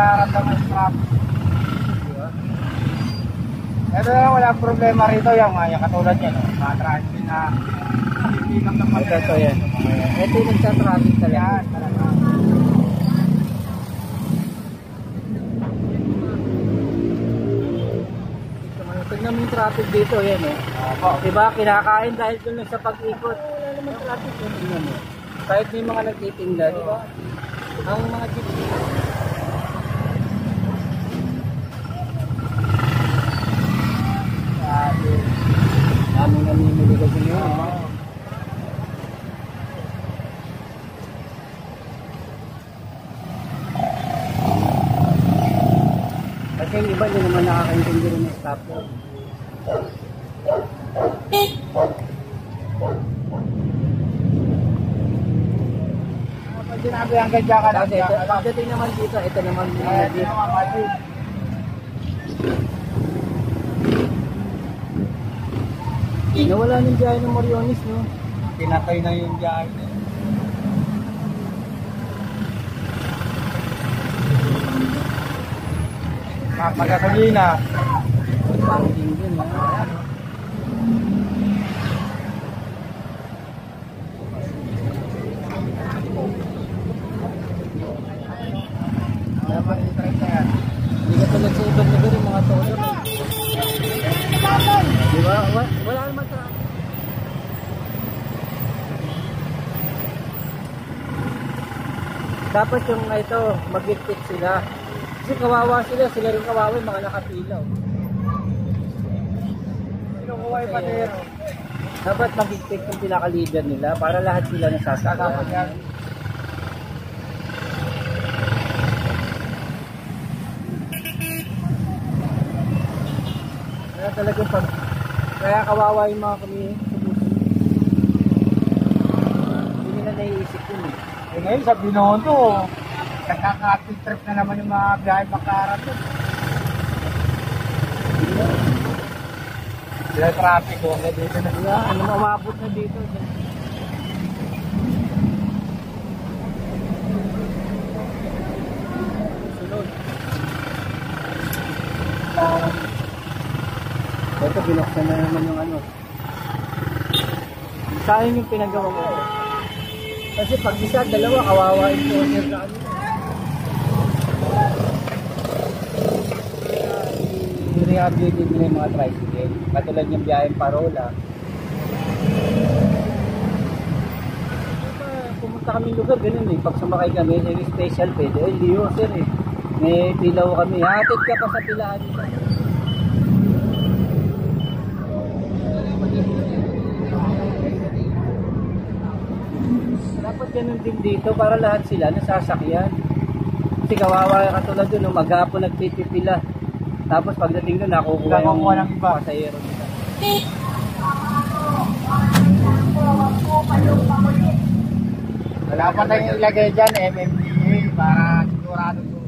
mararamdaman yung traffic. Ito na walang problema rito yung katulad yan, mga traffic na pipikap ng mga ito yan. Ito yung nagsa-traffic talaga. Tignan mo yung traffic dito, yan diba, kinakain dahil doon lang sa pag-ikot. Wala naman traffic yun, tignan mo. Kahit may mga nagtitinda, diba? Ang mga jeep. Daming namimili kasi ngayon. Kasi yung iba din naman nakakaintindi rin ng stop ko. Pag sinabi ang gadya ka lang. Pagdating naman dito, ito naman dito. Nawala ng biyahe ng Moriones, no? Pinatay na yung biyahe na yun. Pagkasalina. Parking din, ha? Hindi ka tulad sa ibang lugar yung mga tolo. Diba? Wala naman traffic. Dapat yung ito, mag-git sila. Kasi kawawa sila rin kawawa yung mga nakapilaw. Dapat mag-git yung pinaka-leader nila para lahat sila nasasakyan. Kaya talaga kaya kawawa yung mga kami. Hindi nila naiisip yun ngayon sa Binondo, nagkaka-active trip na naman yung mga biyahe Bakaran doon. Sila traffic dito na sila. Umabot na dito. Sunod. Ito, binuksan na naman yung sayang yung pinagawa mo. Kasi pag isa, dalawa, kawawa yung corner na i-rehabilitate nila yung mga tricycle. Katulad yung biyaheng Parola. Pumunta kami lugar, ganun pag sumakay kami, yung special pwede. Hindi yun, sir may pilaw kami. Hatid ka pa sa pilaan nito. Dapat ganun din dito para lahat sila nasasakyan. Kasi kawawa katulad doon, maghapon nagpipila. Tapos pagdating doon, nakukuha yung pasahero nila. Wala pa tayong ilagay dyan, MMDA, para sigurado doon.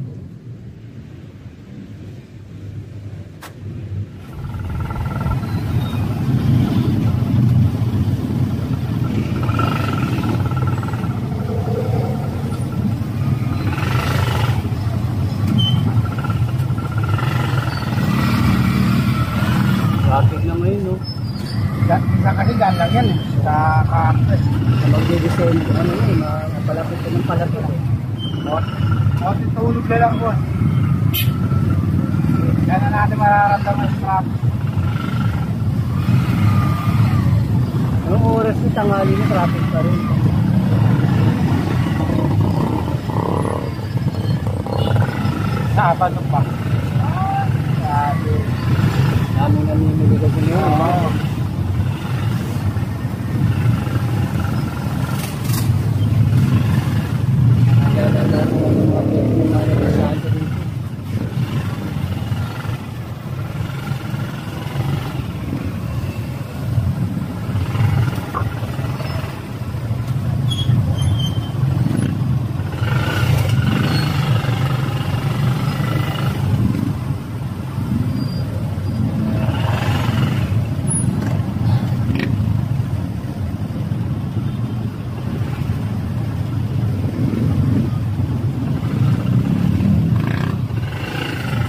Traffic na ngayon, no? Kasi daan lang yan, sa Cartes. Sa magdidesign, palapit ka ng palapit. Tulog na lang po. Kaya na natin mararamdaman yung traffic. Anong oras na tanghali na traffic pa rin? Sabado pa. Daming namimili kasi ngayon.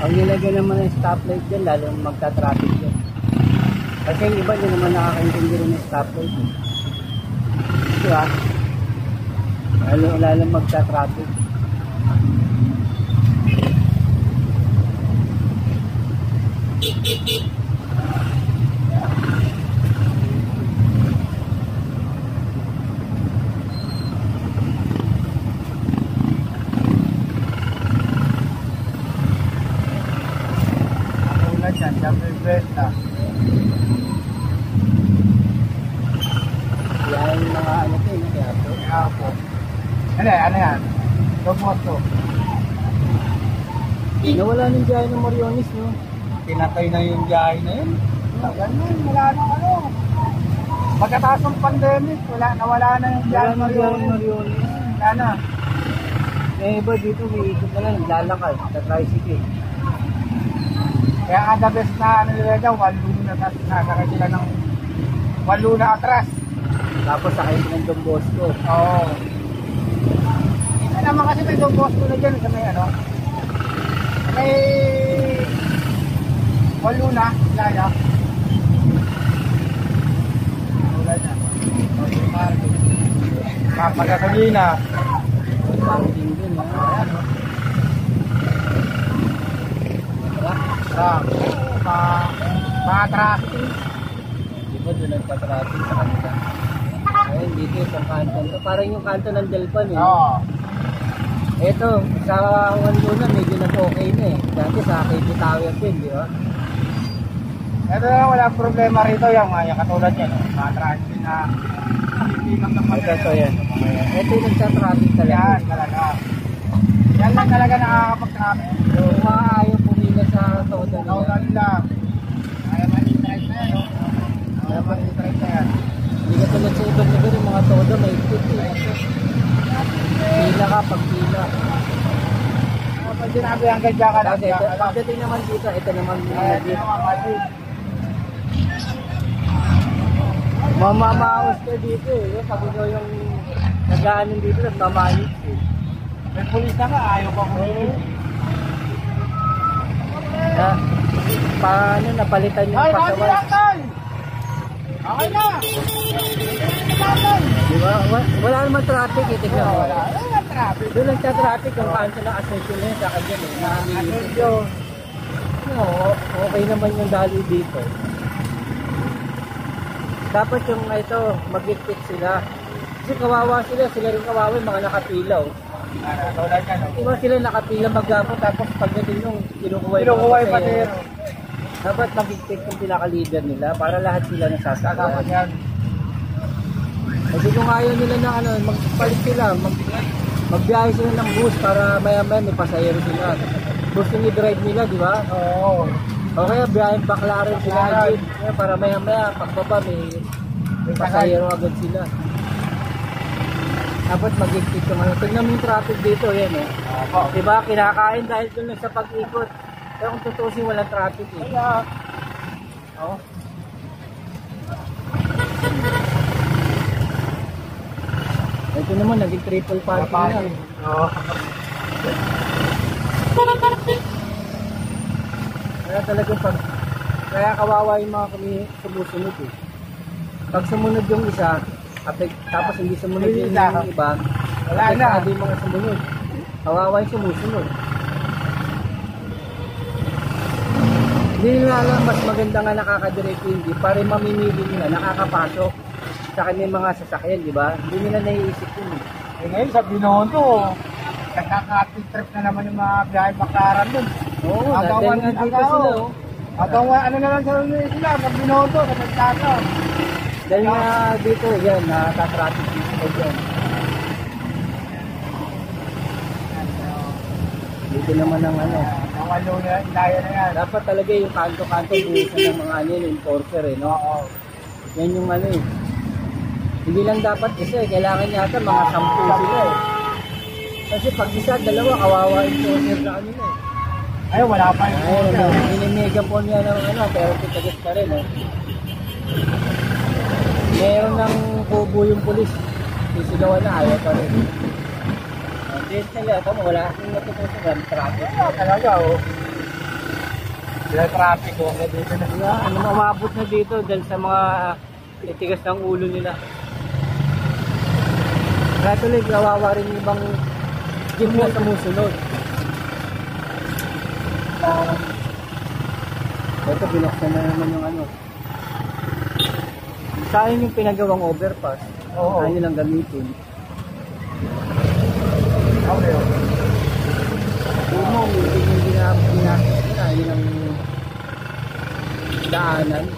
Pag nilagyan naman ng stoplight dyan, lalong magta-traffic dyan. Kasi yung iba din naman nakakaintindi rin ng stoplight. Diba? Lalong magta-traffic. Yan, double benta. Yan mga ano to, kaya po. Kaya po. Ano yan? Tomoto. Nawala ng biyahe ng Moriones, no? Pinatay na yung biyahe na yun. Ganun, wala nang ano. Pagkataas ng pandemic, nawala na yung biyahe ng Moriones. Wala na. Eh, iba dito, may ikot na lang, lalakad, sa tricycle. Kaya nga the best na ano nila daw, walo na nasakay sila ng walo na atras. Tapos sakay ng Don Bosco. Oo. Isa naman kasi may Don Bosco na dyan sa may ano. May walo na, laya. Wala na. Kapagasolina. Parking din, ha? Mga traffic. Di ba doon nagpa-traffic sa kanila? Ayun, dito yung kanto to. Parang yung kanto ng Delpan, eh. Oo. Eto, sa Wanluna, medyo nag-okay na eh. Dati sa KP Tower din, di ba? Ito na wala problema rito yung katulad yan. Mga traffic na pilipilang ng Ito yan. Ito yung nagsa-traffic talaga. Yan talaga. Yan lang talaga nakakapag-traffic. So, maayaw pumila sa total nila. Total lang. Kaya mali-drive na yan. Kaya mali-drive na yan. Hindi ka tulad sa ibang lugar, yung mga todo may ikot eh. Pila ka, pagpila. Pag sinabi ang gadya ka lang. Pagdating naman dito, ito naman dito. Mamamaos ka dito eh. Pag ikaw yung nag-aanin dito, nagmamayos eh. May pulis na ka, ayaw pa ko. Paano napalitan yung pasaway? Okay na! Diba? Wala naman traffic eh, tignan mo. Wala naman traffic. Doon nagka-traffic yung kanto ng Ascension na yun sa kanya eh. Nakamilisip. No, okay naman yung dali dito. Dapat yung ito, mag-ikit sila. Kasi kawawa sila rin kawawa yung mga nakapilaw. Tulad ka, no? Diba sila nakapila maggapon tapos pagdating nung kinukuha yung patero. Dapat mag-ikit yung pinaka-leader nila para lahat sila nasasakyan. Kasi kung ayaw nila na ano, magpalit sila, magbiyahe sila ng bus para maya-maya may pasahero sila. Gusto ni drive nila, di ba? Oo. O kaya biyahe baklaran sila jeep, para maya-maya pagbaba may pasahero agad sila. Dapat mag-ikit yung ano. Tignan mo yung traffic dito, yan eh. Diba, kinakain dahil doon lang sa pag-ikot. Pero kung tutusin, walang traffic eh. Oo. Ito naman, naging triple parking na. Oo. Kaya talagang kaya kawawa yung mga sumusunod eh. Pag sumunod yung isa, tapos hindi sumunod yung iba, wala na. Hindi mga sumunod. Kawawa yung sumusunod. Hindi nila alam, mas maganda nga nakakadiretso hindi para mamimili nila, nakakapasok sa kanyang mga sasakyan, di ba? Hindi nila naiisip yun eh. Eh ngayon sa Binondo, nagkaka-active trip na naman yung mga biyahe bakaran dun. Oo, dahil nga dito sila oh. Ano na lang sila, sa Binondo, sa Pagkata. Dahil nga dito, yan, natatraffic dito dyan. Dito naman ang ano. Nawalo na, ilaya na yan. Dapat talaga yung kanto-kanto buhusan ng mga ano yung enforcer eh, no? Oo. Yan yung ano eh. Hindi lang dapat isa eh, kailangan yata mga 10 sila eh. Kasi pag isa, dalawa, kawawa enforcer na kanila eh. Ay, wala pa yung enforcer. Ayun, inimegapon niya ng ano, pero titagas pa rin eh. Meron ng kubo yung pulis. Sisigawan na, ayaw pa rin. Hindi sila, wala akong natutunan, traffic. Talaga, oh. Sila traffic ko, hanggang dito na. Kaya ano, umabot na dito dahil sa mga titigas ng ulo nila. Kaya tuloy, kawawa rin yung ibang jeep na sumusunod. Ito, binuksan na naman yung ano. Saan yung pinagawang overpass? Oo. Saan nyo lang gamitin? Okay. Puno, yung ginagawa na, yun ang daanan.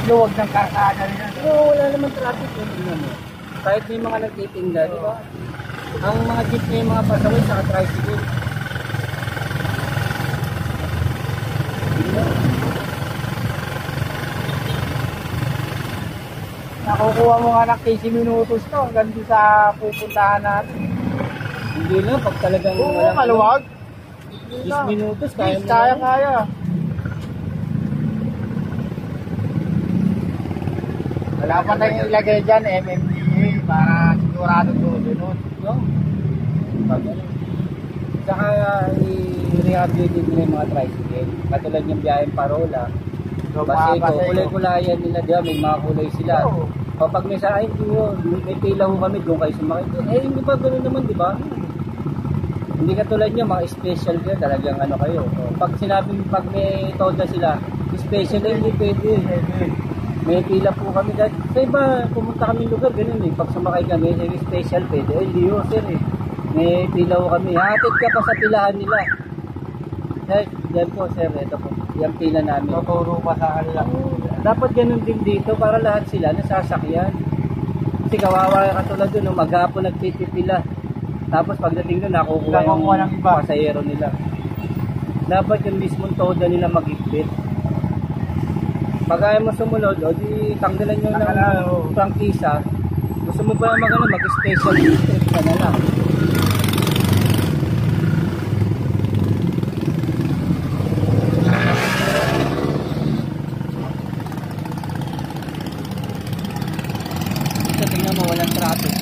Luwag ng kalsada nila. Pero wala naman traffic yun. Kahit may mga nagtitinda, di ba? Ang mga jeep na yung mga pasaway sa tricycle. Nakukuha mo nga ng 15 minutos to hanggang doon sa pupuntahan natin. Hindi na, pag talagang Oo, walang maluwag. 10 minutos, kaya mo na. Kaya. Wala pa tayong ilagay dyan, MMDA, para sigurado susunod. No? Saka i-rehabilitate nila yung mga tricycle. Katulad yung biyayang parola. Baseko, kulay-kulayan nila, di ba? May mga kulay sila. Oo. O pag may sa ay, may pila ho kami, doon kayo sumakit. Eh, hindi ba gano'n naman, di ba? Hindi katulad nyo, mga special kayo, talagang ano kayo. O, pag sinabing, pag may toda sila, special eh, hindi pwede. May pila po kami dahil sa iba, pumunta kami lugar, ganun eh. Pag sumakay kami, special pwede. Eh, hindi ho, sir eh. May pila ho kami. Hatid ka pa sa pilahan nila. Sir, dyan po, sir, ito po. Yung pila namin. Tuturo pa sa kanila. Dapat ganun din dito para lahat sila nasasakyan. Kasi kawawa katulad doon, maghapon nagpipila. Tapos pagdating doon, nakukuha yung pasahero nila. Dapat yung mismong toda nila mag-ikbit. Pag ayaw mo sumunod, o di tanggalan nyo ng prangkisa. Gusto mo ba mag-special district ka na lang. Tingnan mo, walang traffic.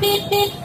Beep beep.